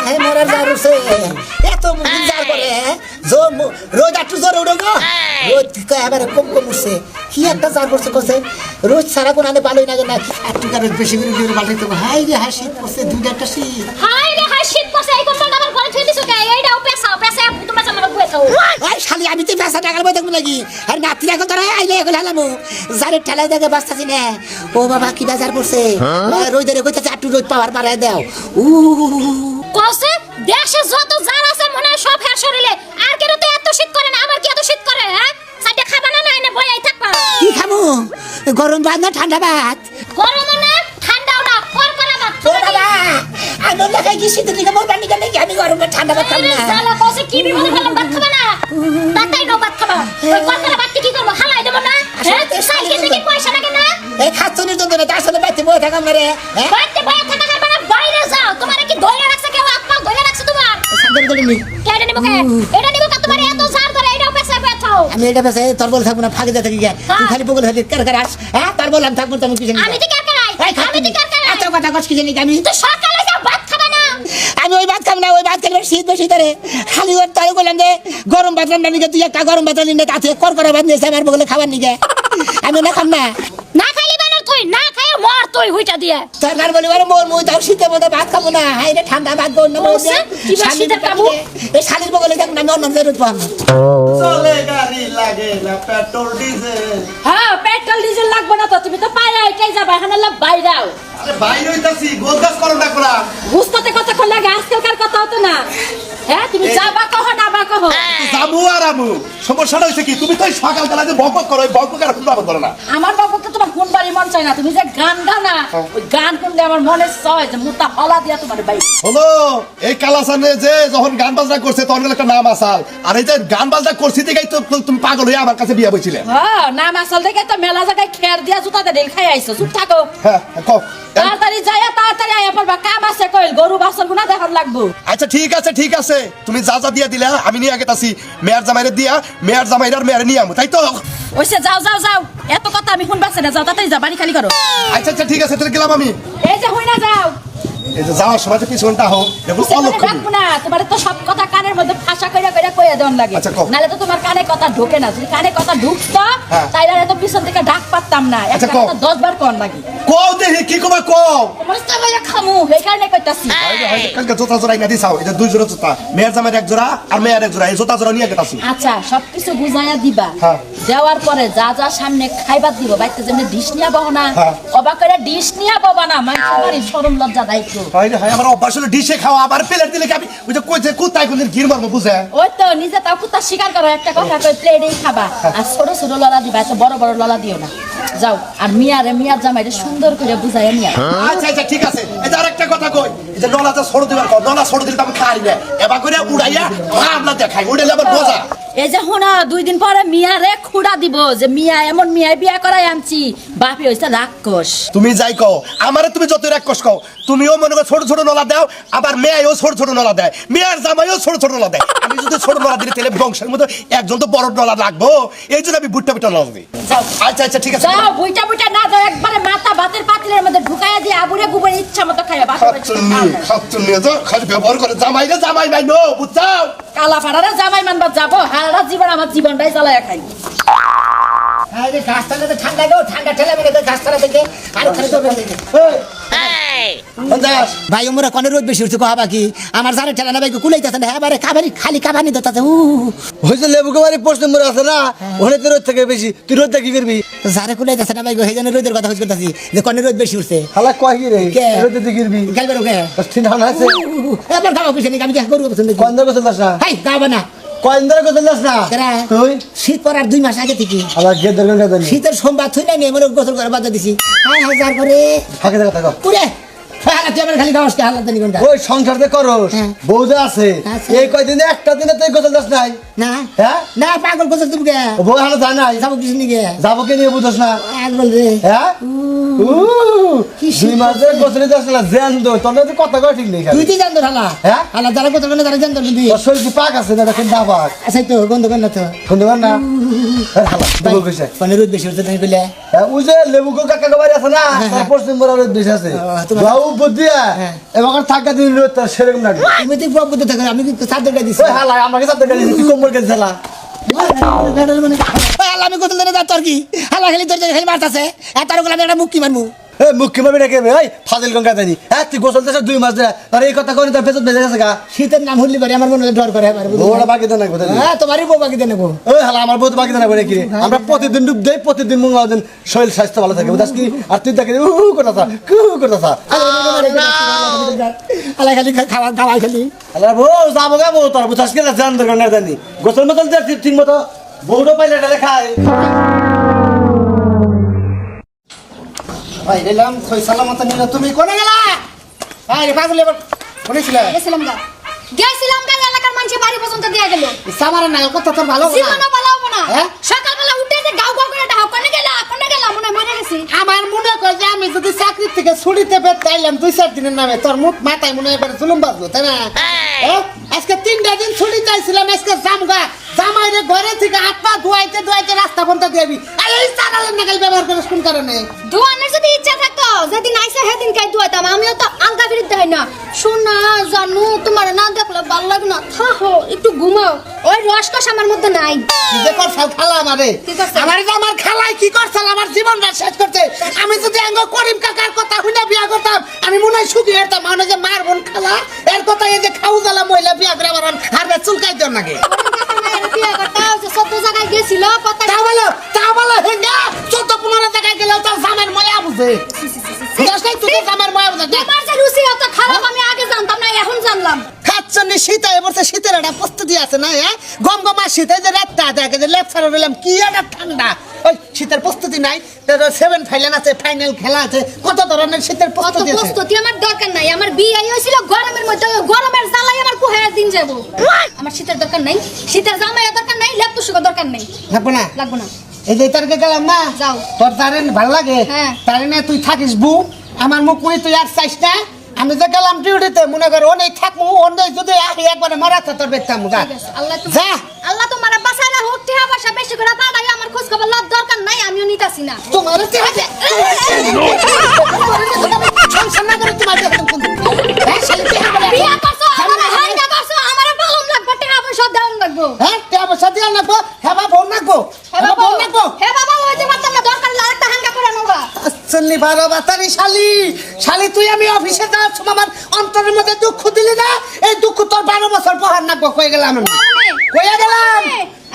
হ্যাঁ মরার জার উঠছে এত মুরগি জার করে রোজ একটু জ্বর উঠে গো রোজ এবারে কম কম উঠছে কি একটা জার করছে করছে রোজ সারা কোন আনে ভালোই লাগে না একটু কারণ বেশি করে দিয়ে পাল্টাই তো হাই রে হাই শীত পড়ছে দুইটা একটা শীত হাই রে হাই শীত পড়ছে এই কম্বলটা আমার ঘরে থুই দিছো কে এইটাও পেছাও পেছাও তোমরা জানো বুয়ে খাও ওই শালি আমি তো পেশা টাকার বই দেখব লাগি আর নাতি এখন তোরা আইলে এগুলো হালামু জারে ঠেলা দেখে বাঁচতাছি না ও বাবা কি বাজার পড়ছে রোজ ধরে কইতাছে একটু রোজ পাওয়ার বাড়ায় দাও কসে দেশে যত জার আছে মনে হয় সব হের শরীরে আর কেন তো এত শীত করে না আমার কি এত শীত করে হ্যাঁ সাইডে খাবা না না বইয়াই থাকবা কি খামু গরম ভাত না ঠান্ডা ভাত গরম না ঠান্ডাও না করকরা ভাত ও বাবা আমি লাগাই কি শীতের দিকে মোর পানি গেলে আমি গরম ঠান্ডা ভাত খাম না সালা কসে কি বিপদে ফেললাম ভাত খাবা না তাতাই নো ভাত খাবা ওই করকরা ভাত কি করব হালাই দেব না সাইকেল থেকে পয়সা লাগে না এই খাচ্ছনির জন্য না আসলে বাইতে বয়ে থাকাম না রে হ্যাঁ বাইতে বয়ে থাকা না মানে বাইরে যাও তোমারে কি ধইরা রাখছে কেউ আপা ধইরা রাখছে তোমার সাবধান করে নি কেডা নিবো কে এটা নিবো কা তোমার এত জার ধরে এটাও পেছায় পেছাও আমি এটা পেছে তোর বল থাকবো না ফাঁকে যা থাকি তুই খালি বগল হলি কার কার আস হ্যাঁ তোর বল আমি থাকবো তুমি কি জানি আমি তো কার কার আমি তো কার কার এত কথা কস কি জানি আমি তো সকালে যা ভাত খাবা না আমি ওই ভাত খাব না ওই ভাত খেলে শীত বেশি ধরে খালি ওর তাই বললাম যে গরম ভাত রান্না নিকে তুই একটা গরম ভাত রান্না তাতে করকরা ভাত নিয়েছে আমার বগলে খাবার নিকে আমি না খাম না না খাইলি বানর তুই না খায় মর তুই হইটা দিয়ে সরকার বলি বলে মোর মুই তাও শীতের মধ্যে ভাত খাবো না হাই রে ঠান্ডা ভাত বল না বলছে শীতের কাবু এই শালির বগলে থাক না আমি অন্য জরুরত পাম চলে গাড়ি লাগে না পেট্রোল ডিজেল হ্যাঁ পেট্রোল ডিজেল লাগবে না তো তুমি তো পায়ে আইটাই যাবা এখানে লাভ বাইরাও আরে বাইরে হইতাছি গোলগাছ করো না কোলা বুঝতে কতক্ষণ লাগে আজকালকার কথা হতো না হ্যাঁ তুমি যাবা কহ না বা কহ যাবো আর আমু সমস্যাটা হইছে কি তুমি তো সকালবেলা যে বকবক করো বকবক আর খুব করো না আমার বাবুকে তোমার কোন বাড়ি মন চায় না তুমি যে গান গাও না ওই গান শুনলে আমার মনে চায় যে মুতা হলা দিয়া তোমার বাড়ি হলো এই কালাসানে যে যখন গান বাজনা করছে তখন একটা নাম আসাল আর এই যে গান বাজনা করছি দেখেই তো তুমি পাগল হয়ে আমার কাছে বিয়া বইছিলে হ্যাঁ নাম আসল দেখে তো মেলা জায়গায় খের দিয়া জুতাতে ঢেল খাই আইছো চুপ থাকো হ্যাঁ কও তাড়াতাড়ি যাইয়া তাড়াতাড়ি আয়া পড়বা কাম আছে কইল গরু বাছর গুনা দেখার লাগবো আচ্ছা ঠিক আছে তুমি যা যা দিয়া দিলা আমি নিয়ে গেতাছি মেয়ার জামাইরে দিয়া মেয়ার জামাইরার মেয়ারে নিয়ে আমু তাই তো ওইসে যাও যাও যাও এত কথা আমি শুনবাছে না যাও তাড়াতাড়ি যা বাড়ি খালি করো আচ্ছা ঠিক আছে তাহলে গেলাম আমি এই যে হই না যাও এই যে যাওয়ার সময় যে পিছনটা হোক দেখো অলক্ষ ডাকবো না তোমার তো সব কথা কানের মধ্যে ফাঁসা কইরা কইরা কইয়া দেন লাগে আচ্ছা, কও। নালে তো তোমার কানে কথা ঢোকে না যদি কানে কথা ঢুকতো হ্যাঁ। তাইলে এত পিছন থেকে ডাক পারতাম না আচ্ছা, একটা কও। কথা 10 বার কোন লাগে কও দেখি কি কবা কও মস্ত ভাইয়া খামু এই কারণে কইতাছি কালকে জোতা জোড়া না দিছাও এটা দুই জোড়া জোতা মেয়ের জামাইয়ের এক জোড়া আর মেয়ের এক জোড়া এই জোতা জোড়া নিয়ে গেতাছি আচ্ছা সবকিছু বুঝাইয়া দিবা হ্যাঁ। দেওয়ার পরে যা যা সামনে খাইবার দিব বাইতে যেন ডিশ নিয়া বহ না হ্যাঁ। অবাক করে ডিশ নিয়া ববা না মানুষের বাড়ি শরম লজ্জা দায়িত্ব হাই আমার অভ্যাস হলো ডিশে খাওয়া আবার প্লেট দিলে কি আমি ওই যে কইছে কুত্তায় কোনদিন গির মারবো বুঝে ওই তো নিজে তাও কুত্তা স্বীকার করো একটা কথা কই প্লেটেই খাবা আর ছোট ছোট ললা দিবা এত বড় বড় ললা দিও না যাও আর মিয়ার জামাইরে সুন্দর করে বুঝাইয়া নিয়া আচ্ছা ঠিক আছে এই যে আরেকটা কথা কই এই যে নলাটা ছোট দিবার কও নলা ছোট দিলে তো আমি খাই না এবার করে উড়াইয়া ভাবনা দেখাই উড়াইলে আবার বোঝা এই যে হোনা 2 দিন পরে মিয়ারে খুড়া দিব যে মিয়া এমন মিয়ায় বিয়া করাই আনছি বাপি হইছে রাক্ষস তুমি যাই কও আমারে তুমি যত রাক্ষস কও তুমিও মনে করো ছোট ছোট নলা দাও আবার মেয়েও ছোট ছোট নলা দেয় মেয়ের জামাইও ছোট ছোট নলা দেয় আমি যদি ছোট নলা দিলে তাহলে বংশের মধ্যে একজন তো বড় নলা লাগবো এই জন্য আমি বুট্টা বুট্টা নলা দিই যাও আচ্ছা ঠিক আছে যাও বুইটা না যাও একবারে মাথা ভাতের পাতিলের মধ্যে ঢুকাইয়া দিয়ে আবুরে গুবরে ইচ্ছা মতো খাইয়া বাসা খাচ্ছুনি তো খালি ব্যবহার করে জামাই ভাই নো বুঝছাও কালা ফাড়ারে জামাই মানবা যাবো হারা জীবন আমার জীবনটাই চালাইয়া খাই হাই রে গাছতলাতে ঠান্ডা গো ঠান্ডা ঠেলা মেরে গাছতলা থেকে আর খালি তো ভাই ওমরা কোন রোদ বেশি উঠছে কহা বাকি আমার জারে ঠেলা না ভাই কুলাইতাছে না এবারে কাবারি খালি কাবানি দিতাছে হইছে লেবু কাবারি প্রশ্ন মরে আছে না ওখানে তো রোদ থেকে বেশি তুই রোদ কি করবি জারে কুলাইতাছে না ভাই হেজনে রোদের কথা কইতাছি যে কোন রোদ বেশি উঠছে হালা কয় কি রে কে? রোদ দিকে গিরবি গালবার ওকে ঠিক না আছে এবার গাও কিছু নেই আমি যা করব পছন্দ করি কন্দর গোসল দাস না হাই গাও না কন্দর গোসল দাস না কেরা? তুই শীত পড়ার 2 মাস আগে থেকে আবার গেদর গঙ্গা জানি শীতের সোমবার থুই নাই মনে গোসল করে বাদ দিছি হাই হাজার করে ফাঁকে দেখা থাকো পুরে হালা তুই আমার খালি গাওস কে হালা জানি কোনটা ওই সংসারতে করস হ্যাঁ। বউজা আছে আছে। এই কয়দিনে একটা দিনে তুই গোসল দাস নাই না হ্যাঁ না পাগল করছিস তুমি কে বউ হালো যায় নাই যাবো কিছু নিকে যাবো কে নিয়ে বুঝছ না পাগল রে হ্যাঁ দুই মাসে গোসলে যাচ্ছিল জ্যান দো তোর তো কথা কয় ঠিক নেই তুই তুই জানতো হালা হ্যাঁ? হালা যারা কত কেন যারা জানতো তুই তোর শরীর কি পাক আছে না দেখেন না পাক আচ্ছা তো গন্ধ কর না তো শুনতে পার না হালা তুমি কইছে মানে রোদ বেশি হচ্ছে তুমি বলে ওই যে লেবু গো কাকা বাড়ি আছে না তার পশ্চিম বড় রোদ বেশি আছে বাবু বুদ্ধিয়া এবার থাকা দিন রোদ তার সেরকম না তুমি তুই প্রভু তো থাকো আমি কি চাদরটা দিছি ওই হালা আমাকে চাদর গাড়ি তুই কম্বল গাড়ি চালা আমি কত দিনে যাত আর কি হালা খালি তোর খালি মারতাছে এত আর আমি একটা মুক্তি মারমু এই মুখ্যমন্ত্রী ডেকে ভাই ফাজিল গঙ্গা জানি হ্যাঁ তুই গোসল দেশে 2 মাস ধরে আর এই কথা কই তোর পেছন বেজে গেছে গা শীতের নাম হলি পারে আমার মনে ডর করে আমার বউটা বাকি দেন না কোথায় হ্যাঁ তোমারই বউ বাকি দেনে গো ওই হালা আমার বউ তো বাকি দেন না কি রে আমরা প্রতিদিন ডুব দেই প্রতিদিন মঙ্গল দিন শরীর স্বাস্থ্য ভালো থাকে বুঝাস কি আর তুই দেখে করতাছ করতাছ হালা খালি খাওয়া খাওয়াই খালি হালা বউ যাবো গা বউ তোর বুঝাস কি জান দরকার না জানি গোসল মতন যে ঠিক মতো বউটা পাইলে এটা খায় ভাই এলাম ফয়সালা মত নিল তুমি কোনে গেলা ভাই পাগল এবার কোনে ছিল গেছিলাম গা এলাকার মানুষের বাড়ি পর্যন্ত দিয়ে গেল সামারে না কথা তোর ভালো না জীবনও ভালো হবো না হ্যাঁ? সকালবেলা উঠে যে গাও গাও করে ডাও কোনে গেলা মনে মরে গেছি আমার মনে কয় যে আমি যদি চাকরি থেকে ছুটিতে বের তাইলাম 2-4 দিনের নামে তোর মুখ মাথায় মনে হয় এবার জুলুম বাজলো তাই না হ্যাঁ? আজকে 3টা দিন ছুটি চাইছিলাম আজকে জামগা জামাইরে ঘরে থেকে হাত পা ধুয়াইতে রাস্তা বন্ধ দিবি আর এই চালালের নাগাল ব্যবহার করে কোন কারণে দোয়ানের যদি ইচ্ছা থাকতো যেদিন আইসা সেদিন কাই দোয়াইতাম আমিও তো আলগা ফিরিত দেয় না শোনা জানু তোমার না দেখলে ভালো লাগে না থাকো একটু ঘুমাও ওই রসকস আমার মধ্যে নাই কি যে করছাল খালা আমারে কি করছে? আমারে যে আমার খালাই কি করছাল আমার জীবনটা শেষ করতে আমি যদি আঙ্গ করিম কাকার কথা হইনা বিয়া করতাম আমি মনে হয় সুখী হতাম মানে যে মার বোন খালা এর কথা এই যে খাউ জ্বালা মহিলা বিয়া করে আমার হারবে চুলকাই দেন নাকি বিয়া করতে যে সব জায়গায় গেছিল কথা তা বলে হেঙ্গা 14-15 জায়গায় গেলেও তার জামার ময়া বুঝে বুঝাস নাই তুই জামার ময়া বুঝে তোমার যে রুচি এত খারাপ আমি আগে জানতাম না এখন জানলাম খাচ্ছনি শীতে এবারে শীতের একটা প্রস্তুতি আছে না হ্যাঁ গমগমা শীতে যে রাতটা দেখে যে লেপ ছাড়া রইলাম কি একটা ঠান্ডা ওই শীতের প্রস্তুতি নাই 7 ফাইনাল আছে ফাইনাল খেলা আছে কত ধরনের শীতের অত প্রস্তুতি আছে প্রস্তুতি আমার দরকার নাই আমার বিয়ে হয়েছিল গরমের মধ্যে গরমের জ্বালাই আমার কুহায় দিন যাব আমার শীতের দরকার নাই শীতের জামাই দরকার নাই লেপ তুষক দরকার নাই লাগবো না লাগবো না এই যে তারকে গেলাম না যাও। তোর তারেন ভালো লাগে হ্যাঁ। তারে না তুই থাকিস বু আমার মুখ মুই তুই আর চাইস না আমি যে গেলাম ডিউটিতে মনে কর অনেক থাকবো অনেক যদি আহি একবারে মারা তোর বেতাম গা ঠিক আছে, আল্লাহ তো যা আল্লাহ তোমার বাঁচায় না হোক টিহা পয়সা বেশি করে পাঠাই আমার খোঁজ খবর লওয়ার দরকার নাই আমিও নিতাছি না তোমার সংসার না করে তোমার বিয়া করছো আমার হাইনা করছো আমার বালম লাগবে টিহা পয়সা দেওয়ান লাগবে হ্যাঁ টাকা পয়সা দিয়ে নাকবো হ্যাঁ বা বোন নাকবো হে হ্যাঁ বাবা বোন নাকবো হে বাবা ওই যে মাত্র দরকার হলে আরেকটা হাঙ্গা করে নেবা চল্লি বারো বাতারি শালি শালি তুই আমি অফিসে যাওয়ার সময় আমার অন্তরের মধ্যে দুঃখ দিলি না এই দুঃখ তোর 12 বছর পর নাকবো কয়ে গেলাম আমি কয়ে গেলাম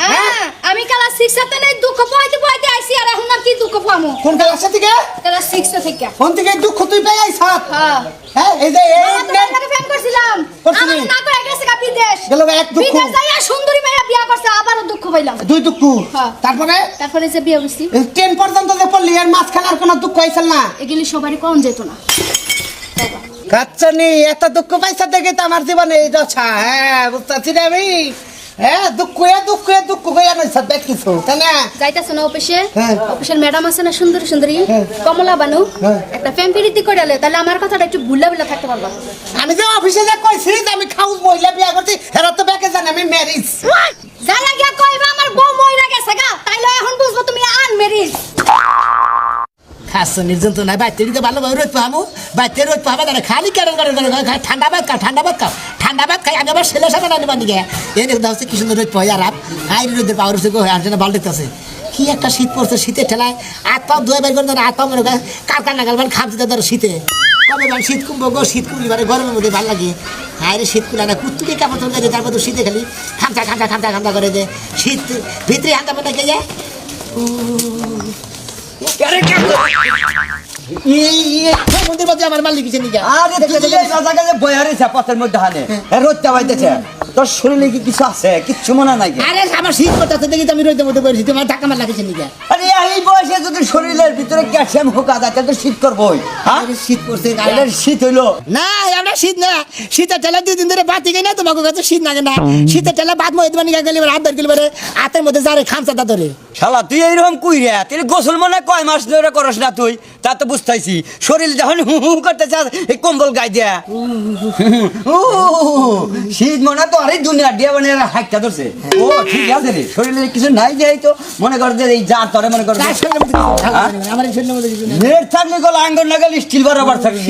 হ্যাঁ আমি ক্লাস 6 তে নাই দুঃখ পাইতে আইছি আর এখন আর কি দুঃখ পামু কোন ক্লাসে থেকে ক্লাস 6 থেকে কোন থেকে দুঃখ তুই পেয়ে আইছ হ্যাঁ হ্যাঁ এই যে এই আমার তোমার লাগে ফ্যান করছিলাম করছিলি? আমার না করে গেছে গা বিদেশ গেল গা এক দুঃখ বিদেশ যাইয়া সুন্দরী মেয়ে বিয়া করছে আবারও দুঃখ পাইলাম দুই দুঃখ হ্যাঁ। তারপরে তারপরে যে বিয়ে করছি 10 পর্যন্ত যে পড়লি এর মাঝখানে আর কোনো দুঃখ হইছিল না এগুলি সবারই কম যেত না কাচ্চানি এত দুঃখ পাইছা দেখে তো আমার জীবনে এই দশা হ্যাঁ বুঝতেছি রে আমি হ্যাঁ দুঃখ হয়ে নয় সব কিছু তাই না যাইতাছে না অফিসে হ্যাঁ। অফিসের ম্যাডাম আছে না সুন্দরী সুন্দরী কমলা বানু হ্যাঁ। একটা ফ্যান ফিরিতি করে আলে তাহলে আমার কথাটা একটু ভুলা ভুলা থাকতে পারবা আমি যে অফিসে যা কইছি যে আমি খাউস মহিলা বিয়া করছি হেরা তো ব্যাকে জানি আমি ম্যারিজ জানা গিয়া কইবা আমার বউ মইরা গেছে গা তাইলে এখন বুঝবো তুমি আনমেরিজ খাস নির্জন তো নাই বাইতে দিতে ভালো রোদ পাবো বাইতে রোদ পাবা না খালি কেন ঠান্ডা ভাত খাই আমি আবার ছেলে সাথে না নিবা নিকে এই দেখতে হচ্ছে কি সুন্দর রোদ পাই আর আই রোদের পাওয়ার হচ্ছে আর জন্য বাল দেখতেছে কি একটা শীত পড়ছে শীতের ঠেলায় হাত পাও ধুয়ে বের করে হাত পাও মনে করে কালকার নাগাল মানে খামতে ধরো শীতে কবে মানে শীত কমবো গো শীত কমলি মানে গরমের মধ্যে ভালো লাগে হায় রে শীত কুলা না কুত্তুকে কাপড় চলতে যায় তারপর তো শীতে খালি খামটা করে যে শীত ভিতরে হাঁটা মনে কে যায় মন্দির মধ্যে আমার মালিক কিছু নিয়ে আরে তুই যে জায়গায় বয়ারে পথের মধ্যে হানে রোদ চাবাইতেছে তোর শরীরে কি কিছু আছে কিচ্ছু মনে নাই আরে আমার শীত করতেছে দেখি তো আমি রোদের মধ্যে বসেছি তোমার ধাক্কা মার লাগেছে নিয়ে আরে এই বয়সে যদি শরীরের ভিতরে ক্যালসিয়াম হোকা যায় তাহলে তো শীত করবই। হ্যাঁ আরে শীত পড়ছে এটা শীত হইলো না আমরা শীত না শীতের ঠেলা 2 দিন ধরে বাতি গাই না তোমাকে কাছে শীত লাগে না শীতের ঠেলা বাদ মধ্যে মানে গেলে হাত ধরে গেলে হাতের মধ্যে যারে খামচাটা ধরে শালা তুই এইরকম কই রে তুই গোসল মনে কয় মাস ধরে করস না তুই তা তো বুঝতেছি শরীর যখন হু হু করতে চাস এই কম্বল গায়ে দিয়া শীত মনে তো আরে দুনিয়া দিয়া মানে হাইকটা ধরছে ও ঠিক আছে রে শরীরে কিছু নাই যাই তো মনে কর যে এই জার তরে মনে কর কার শরীরের মধ্যে কিছু থাকবে না, আমার শরীরের মধ্যে কিছু নেই নেট থাকলে গল আঙ্গুর না গেলে স্টিল বরাবর থাকলে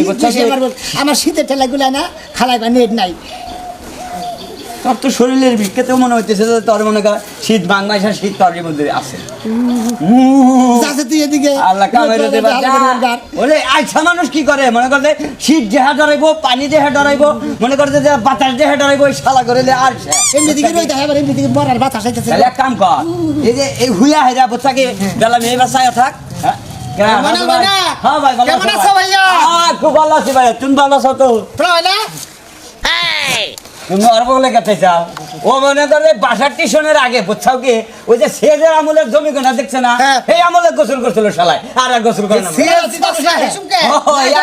আমার শীতের ঠেলা গুলা না খালাই বা নেট নাই তোর তো শরীরের ভিক্ষেতেও মনে হইতেছে যে তোর মনে কর শীত বাংলাদেশের শীত তোর মধ্যে আছে যাচ্ছে তুই এদিকে আল্লাহ কামের বলে আইসা মানুষ কি করে মনে করে যে শীত দেহা ডরাইবো পানি দেহা ডরাইবো মনে করে যে বাতাস দেহা ডরাইবো এই শালা করে দে আর এমনি দিকে রইতে হয় এমনি দিকে বড়ার বাতাস আইতেছে তাহলে এক কাম কর এই যে এই হুইয়া হেরা বোচাকে বেলা মেয়ে বাসায় থাক হ্যাঁ হ্যাঁ ভাই কেমন আছো ভাইয়া খুব ভালো আছি ভাই তুমি ভালো আছো তো তুমি আর বলে গেতে চাও ও মনে করে বাসার টিউশনের আগে বুঝছাও কি ওই যে সেজের আমলের জমি গোনা দেখছে না এই আমলে গোসল করছিল শালায় আর গোসল করে না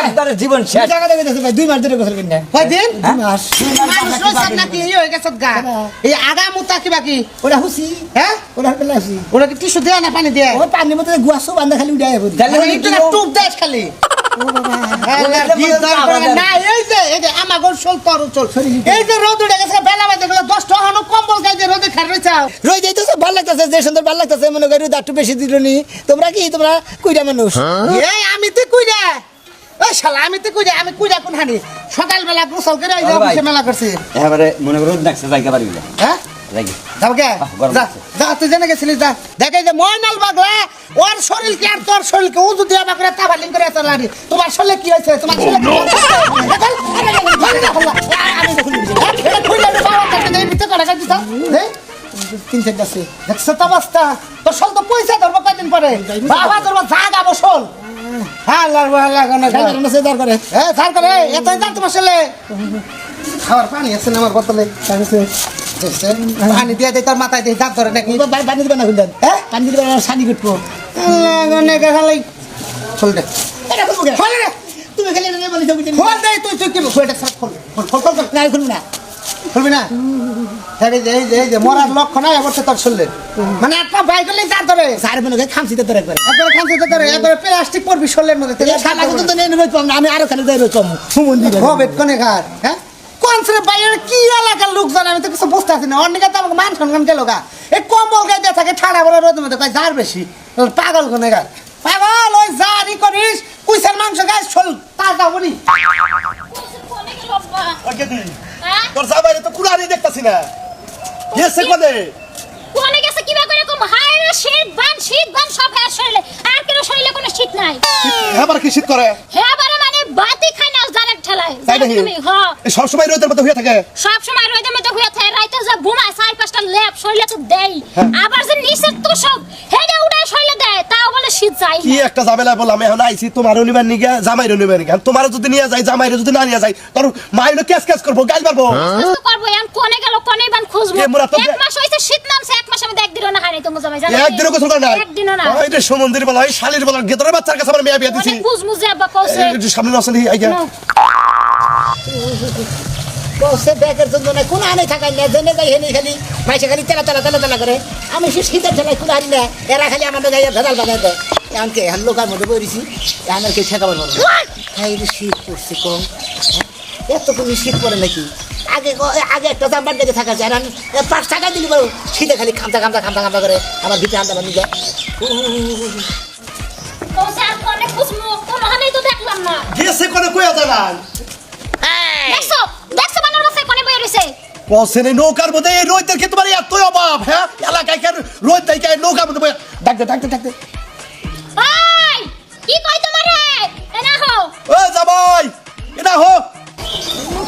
একবারে জীবন শেষ টাকা দেবে ভাই 2 মাস ধরে গোসল করি না কয়দিন 2 মাস মানুষ রয়েছে নাকি এই হয়ে গেছে গা এই আগা মুতা কি বাকি ওরা হুসি হ্যাঁ ওরা পেলা হুসি ওরা কি টিস্যু দেয় না পানি দেয় ও পানির মধ্যে গুয়াসো বান্ধা খালি উড়ায় পড়ি তাহলে একটু না টুপ দেয় খালি না এই যে আমার গোল চল তর চল এই যে রোদ উঠে গেছে বেলা বাজে গেল 10 টাকা কম্বল গায়ে দিয়ে রোদে খার রয়েছে রই যাইতেছে ভালো লাগতেছে যে সুন্দর ভালো লাগতেছে মনে করি একটু বেশি দিলনি তোমরা কি তোমরা কইরা মানুষ এই আমি তো কইরা ওই শালা আমি তো কইরা আমি কইরা কোন হানি সকালবেলা গোসল করে এই অফিসে মেলা করছি এবারে মনে করো দেখছে জায়গা বাড়ি গেলে হ্যাঁ জায়গা যাও কে গরম যা আছে। যা তুই জেনে গেছিলিস যা দেখে যে ময়নাল বাগলা ওর শরীরকে আর তোর শরীরকে উজু দিয়া বাগলা তাবালিং করে এত লাড়ি তোমার শরীরে কি হয়েছে তোমার শরীরে কি হয়েছে আমি দেখুন এটা খুলে বাবা কাছে দেই ভিতরে করে কাটি দাও হ্যাঁ 3 আছে দেখছ তো অবস্থা তোর শল তো পয়সা ধরবো কদিন পরে বাবা ধরবো জাগা বসল হ্যাঁ লাগবে লাগানো গাইরা সে দর করে হ্যাঁ ধার করে এতই দাম তোমার ছেলে খাওয়ার পানি আছে না আমার বোতলে পানি দিয়ে দে তোর মাথায় দিয়ে দাঁত ধরে নাকি পানি দিবে না খুললেন হ্যাঁ পানি দিবে না সানি কুটবো চল দে এটা খুলবো কে খোল রে তুমি খালি এনে বলি তুমি খোল দে তুই তুই কি খোল খোল খোল খোল না খুলবো না খুলবি না এই যে মরার লক্ষণ নাই অবশ্য তোর শুনলে মানে একটা বাইক করলে দাঁত ধরে সারে মনে করে খামছিতে তোরা করে একবারে খানতে ধরে একবারে প্লাস্টিক পড়বি শরীরের মধ্যে এই শালা তো নেই নেবে কম আমি আরো খালি দেই কম হুমন দিবে হবে কোনে ঘাট হ্যাঁ কোন সরে বাইরে কি এলাকার লোক জানে আমি তো কিছু বুঝতে পারছি না অনেকে তো আমাকে মান সম্মান গেল গা এই কম্বল গায়ে দিয়ে থাকে ঠাড়া বড় রোদের মধ্যে কয় যার বেশি পাগল কোনে ঘাট পাগল ওই জারি করিস কুইসের মাংস গাছ ছল তাজা বলি তোর জামাইরে তো কুড়ানি দেখতাছি না এসে কোনে কোনে গেছে কিবা করে কম হায় রে শীত বান সব হায় শরীরে আর কেন শরীরে কোনো শীত নাই আবার কি শীত করে হ্যাঁ বারে মানে বাতি খাই না জানেক ঠেলায় তাই নাকি তুমি হ্যাঁ সব সময় রোদের মধ্যে হয়ে থাকে সব সময় রোদের মধ্যে হয়ে থাকে রাইতে যা ঘুমায় 4-5টা লেপ শরীরে তো দেই আবার যে নিচের তো সব হেডে উড়ে শরীরে দেয় তাও বলে শীত যায় কি একটা ঝামেলা বললাম এখন আইছি তোমারও নিবার নিগা জামাইরও নিবার নিগা তোমারও যদি নিয়ে যাই জামাইরও যদি না নিয়ে যাই তোর মাইলো ক্যাশ করবো গাইল মারবো তো করব এম কোনে গেল কোনে বান খুঁজবো এ মোরা তো এক মাস হইছে শীত নামছে এক মাস আমি একদিনও না হারি তুমি জামাই জানো একদিনও গোসল করে না একদিনও না ওই যে সমুদ্রের বলা ওই শালির বলা গেতরের বাচ্চার কাছে আমার মেয়ে বিয়ে দিছি কোনে খুঁজমু যে আব্বা কইছে একটু সামনে নসলি আইগা বসে ব্যাগের জন্য না কোন আনে থাকাই না জেনে যাই হেনি খালি মাইসে খালি তেলা করে আমি সে শীতের ঠেলায় কোন হারি না এরা খালি আমাদের গায়ে ভেদাল বাজায় দেয় এমনকি এখন লোকার মধ্যে বইছি এমন কে ঠেকাবার মতো হ্যাঁ শীত পড়ছে কম এত তুমি শীত পড়ে নাকি আগে একটা জাম্বার দেখে থাকা যায় আর 5 টাকা দিলি বলো শীতে খালি খামতা করে আমার ভিতরে আনতে পারি যায় কইছে আর কোনে খুঁজমু কোন হানেই তো দেখলাম না গেছে কোনে কইয়া জানান দেখছো বানার রাস্তায় কোনে বই রইছে বসেনে নৌকার মধ্যে এই রোদের ক্ষেত্রে মানে এতই অভাব হ্যাঁ এলাকায় কেন রোদ দেয় নৌকার মধ্যে ডাকতে ওই কি কই তোমারে এনা হো ও জামাই এটা হোক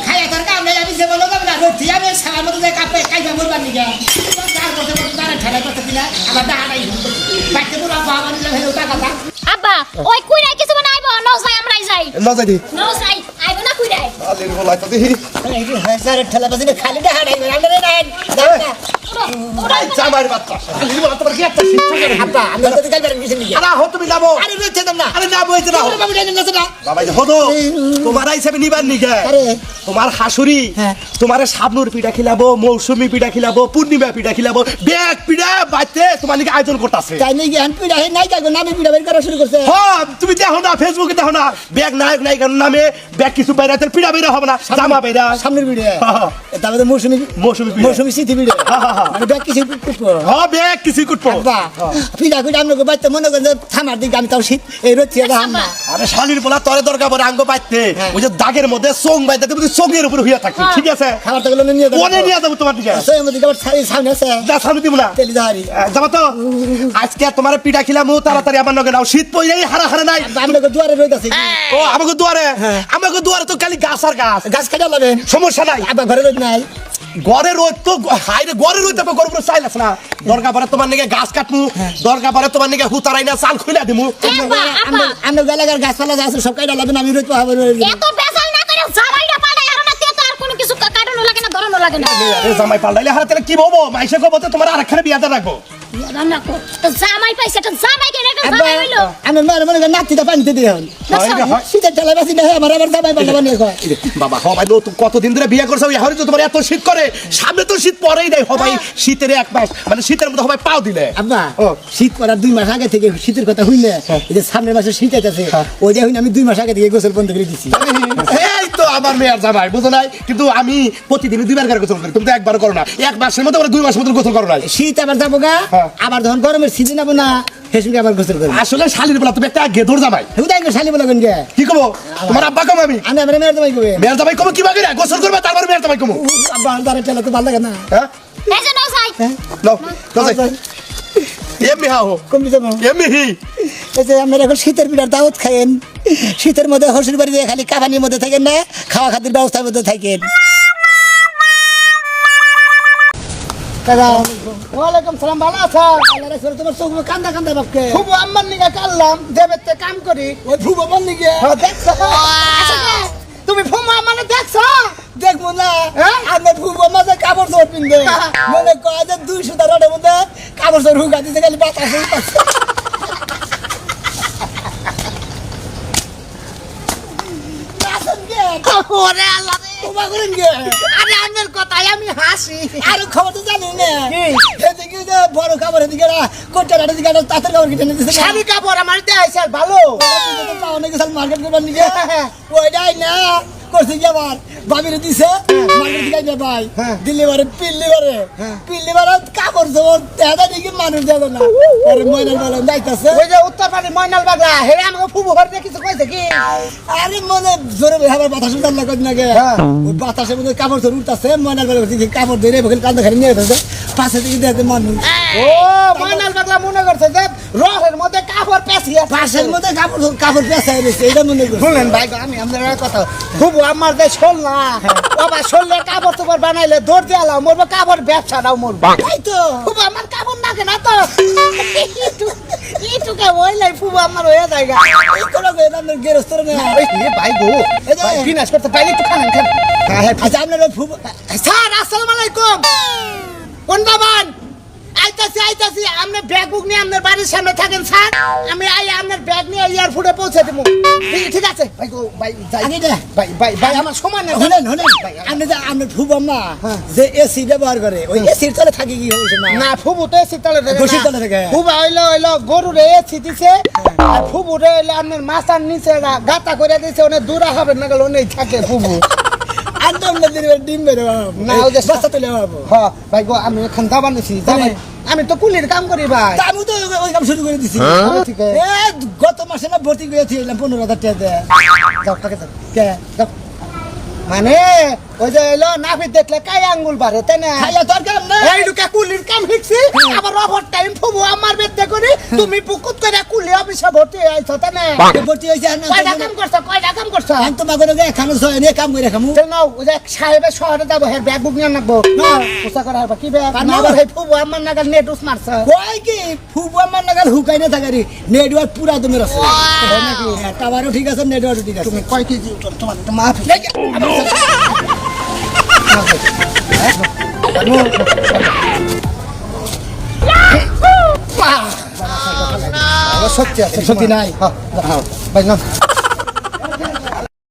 খাইয়া তোর কাম নেই আমি যে বলো না রোটি আমি সারা মতো যে কাপে কাইবা মরবার নিগে যার কথা বলতে তারা ঠেলা করতে দিলা আবার দাঁড়াই বাইতে পুরো বাবা নিলে হেলো টাকা আব্বা ওই কুইরাই কিছু বানাইব নও যাই আমরাই যাই না যাই দি নও যাই আইবো না কুইরাই আলের বলাই তো দেখি এই যে হাজার ঠেলা বাজিনে খালি দাঁড়াই আমরা না এই জামাইর বাচ্চা শালির বাচ্চা, তোমার কি একটা শিক্ষা করে? আব্বা আমি তো গাইবার গেছি নাকি আরে হো তুমি যাবো। আরে রয়েছে না আরে না বইছে না। বাবু জানেন না সেটা বাবা যে হতো তোমার হিসাবে নিবার নিগে আরে তোমার হাসুরি হ্যাঁ। তোমার শাবনুর পিঠা খিলাবো, মৌসুমী পিঠা খিলাবো, পূর্ণিমা পিঠা খিলাবো, ব্যাগ পিঠা বাইতে তোমার নাকি আয়োজন করতেছে। তাই নাকি আমি পিড়া হে নাই কাগো নামে পিড়া বের করা শুরু করছে হ্যাঁ তুমি দেখো না ফেসবুকে দেখো না ব্যাগ নায়ক নায়িকার নামে ব্যাগ কিছু বাইরে পিঠা বেরা হবে না, জামা বেরা সামনের ভিডিও হ্যাঁ। তারপরে মৌসুমি মৌসুমী পিঠা। মৌসুমি স্মৃতি ভিডিও হ্যাঁ। মানে ব্যাগ কিছু কুটবো হ্যাঁ ব্যাগ কিছু কুটবো। আব্বা পিড়া কুড়ি আপনাকে বাইতে মনে করেন যে থামার দিকে আমি তাও শীত এই রোদ ছেড়ে হাম না আরে শালির বলা তরে দরকার পরে আঙ্গ বাইতে ওই যে দাগের মধ্যে চোখ বাইতে তুমি চোখের উপর হইয়া থাকছি, ঠিক আছে? খাবার তো গুলো নিয়ে ওনে নিয়ে যাবো তোমার দিকে। সেই মধ্যে আবার সামনে আছে যা সামনে দিব না তেলি দাঁড়ি যাবো তো। আজকে তোমার পিঠা খিলামু তাড়াতাড়ি আমার নগে নাও, শীত পড়ে হারা হারা নাই। আপনাকে দুয়ারে রোদ আছে ও আমাকে দুয়ারে তো খালি গাছ আর গাছ, গাছ কাটা লাগবে সমস্যা নাই। আব্বা ঘরে রোদ নাই ঘরে রোদ তো হাইরে ঘরে রোদ তো গরম করে চাইলাস না, দরকার পরে তোমার নাকি গাছ কাটমু, দরকার পরে তোমার নাকি হুতারাই না চাল খুলে দিমু। আমরা এলাকার গাছপালা যা আছে সব কাটা লাগবে আমি রোদ পাবো এত বেজাল না করে জামাইটা পাল্টাই আর না তে তো আর কোনো কিছু কাটানো লাগে না ধরানো লাগে না আরে জামাই পাল্টাইলে হারা তাহলে কি বলবো, মাইসে কব তো তোমার আরেকখানে বিয়াতে রাখবো। রান্না কর তো জামাই পাইছে তো জামাই কে রেখে জামাই হইলো আমি মনে করি নাতিটা পানিতে দিয়ে হন শীতের ঠেলা বেশি না আমার আবার জামাই পাল্টা বানিয়ে কয় বাবা হবাই তো কতদিন ধরে বিয়ে করছো, এখন তো তোমার এত শীত করে, সামনে তো শীত পরেই দেয় হবাই শীতের এক মাস মানে শীতের মধ্যে হবাই পাও দিলে। আব্বা ও। শীত পড়ার 2 মাস আগে থেকে শীতের কথা হইলে এই যে সামনের মাসে শীত আইতাছে ওইটা হইলে আমি 2 মাস আগে থেকে গোসল বন্ধ করে দিছি এই তো আমার মেয়ের জামাই বুঝো নাই, কিন্তু আমি প্রতিদিন 2 বার করে গোসল করি, তুমি তো একবার করো না, এক মাসের মধ্যে 2 মাসের মধ্যে গোসল করো না। শীত আবার যাবো গা আবার যখন গরমের সিজন যাবো না হেসুকে আবার গোসল করবো আসলে শালির বলা তুমি একটা গেদর জামাই, হুদাই করে শালি বলে কোন গে কি কবো তোমার আব্বা কম আমি আমি আমার মেয়ের জামাই কবে মেয়ের জামাই কমো কি বাকি রে গোসল করবে তারপর মেয়ের জামাই কমো। আব্বা দাঁড়া ঠেলা তো ভালো লাগে না হ্যাঁ এই যে নাও যাই নাও যাই এমনি হাও কমবি যাবো এমনি হি এই যে আপনারা এখন শীতের পিঠার দাওয়াত খাইেন শীতের মধ্যে হসুর বাড়ি দিয়ে খালি কাবানির মধ্যে থাকেন না খাওয়া খাদ্যের ব্যবস্থার মধ্যে থাকেন ওয়ালাইকুম সালাম, ভালো আছো? আল্লাহ রাসূল তোমার চোখ কান্দা কান্দা বাপকে ফুবু আম্মার নিগা কাল্লাম দেবেতে কাম করি। ওই ভুবো বল নিগে দেখছো তুমি ফুমু আম্মারে দেখছো? দেখবো না হ্যাঁ? আমার ভুবো মাঝে কাপড় চোর পিনবে মনে কয় যে 200 টাকার মধ্যে কাপড় চোর হুকা দিতে খালি বাতাস ওরে আল্লাহ রে, তোমা করেন গে আরে আমের কথাই আমি হাসি। আর খবর তো জানি না কি? এদিকে যে বড় খবর এদিকে কোটার এদিকে তাঁতের খবর কিনে নিতেছে শাড়ি কাপড় আমার দেয়াইছে ভালো। অনেক সাল মার্কেট করবার নিকে ওইটাই না করছে কি আবার ভাবিরে দিছে মার্কেট দিকে আইবে ভাই দিল্লি বারে পিল্লি বারে কাপড় জোর তেদা দিকে মানুষ যাবে না আরে ময়নাল বলে যাইতাছে ওই যে উত্তরপাড়ি ময়নাল বাগলা হে আমাকে ফুবু ঘর দিয়ে কিছু কইছে কি? আরে মনে জোরে আবার বাতাস উঠার লাগত নাকি ওই বাতাসের মধ্যে কাপড় জোর উঠতাছে ময়নাল বলে দিকে কাপড় ধরে বলে কান্দা খালি নিয়ে যাচ্ছে পাশে দিকে দেখতে মানুষ ও ময়নাল বাগলা মনে করছে যে রহের মধ্যে কাপড় পেঁচিয়ে পাশের মধ্যে কাপড় পেঁচাই রয়েছে এটা মনে করছে শুনলেন ভাই আমি আপনার কথা ফুবু আমার যে শোল না বাবা শোললে কাপড় তোমার বানাইলে দৌড় দিয়ে আলাম মরবো কাপড় ব্যবসাটাও মরবো তাই তো ফুবু আমার কাপড় নাকে না তো ইটুকে ওইলাই ফুবু আমার হয়ে যায় গা। এই কোনো আপনার গেরস্তর না ওই রে ভাই গো এই যে- ভাই ফিনাস করতে পাইলে একটু খান আচ্ছা আপনার ফুব স্যার আসসালামু আলাইকুম কোন বাবান আইতাছি আপনি ব্যাগ বুক নিয়ে আপনার বাড়ির সামনে থাকেন স্যার আমি আপনার ব্যাগ নিয়ে এয়ারপোর্টে পৌঁছে দেবো ঠিক আছে ভাই গো ভাই যাই আমি না ভাই আমার সময় নেই হলেন আপনি যে আপনার ফুব আম্মা যে এসি ব্যবহার করে ওই এসির তলে থাকি কি হয়েছে না না ফুবু তো এসি তলে থাকে গোসির তলে থাকে। ফুবু হইলো গরুরে এসি দিছে আর ফুবু রে হইলো আপনার মাথার নিচে গাতা করে দিছে অনেক দূরা হবে না গেল অনেক থাকে ফুবু আন্দম না দিন ডিম বের না, ওই যে- বাচ্চা তুলে পাবো হ্যাঁ ভাই গো আমি এখন দাবা নিছি আমি তো কুলির কাম করি ভাই আমি তো ওই কাম শুরু করে দিছি ঠিক আছে এ গত মাসে না ভর্তি করেছি 15,000 টাকা দিয়ে যাও টাকা যাও কে যাও। মানে ওই যে এলো নাফিত দেখলে কাই আঙ্গুল বাড়ে তাই না খাইয়া তোর কাম না এই ঢুকে কুলির কাম শিখছি আবার ওভার টাইম ফুবু আমার বেদে করি তুমি পুকুত করে কুলি অফিসে ভর্তি হয়ে আইছো তাই না ভর্তি হয়েছে কয়টা কাম করছো আমি তোমাকে এখানে নিয়ে কাম করে খামু নাও ওই যে সাহেবের শহরে যাবো হ্যাঁ ব্যাগ বুক নিয়ে নাকবো না। পোষা করা হবে কি ব্যাগ আর না না। আবার এই ফুবু আমার নাগাল নেট উস মারছে কই কি ফুব আমার নাগাল হুকাই না থাকারি নেটওয়ার্ক পুরা দমের আছে নাকি টাওয়ারও ঠিক আছে নেটওয়ার্কও ঠিক আছে তুমি কয় কেজি তোমার তো মাফি আমার সত্যি আছে সত্যি নাই ভাই না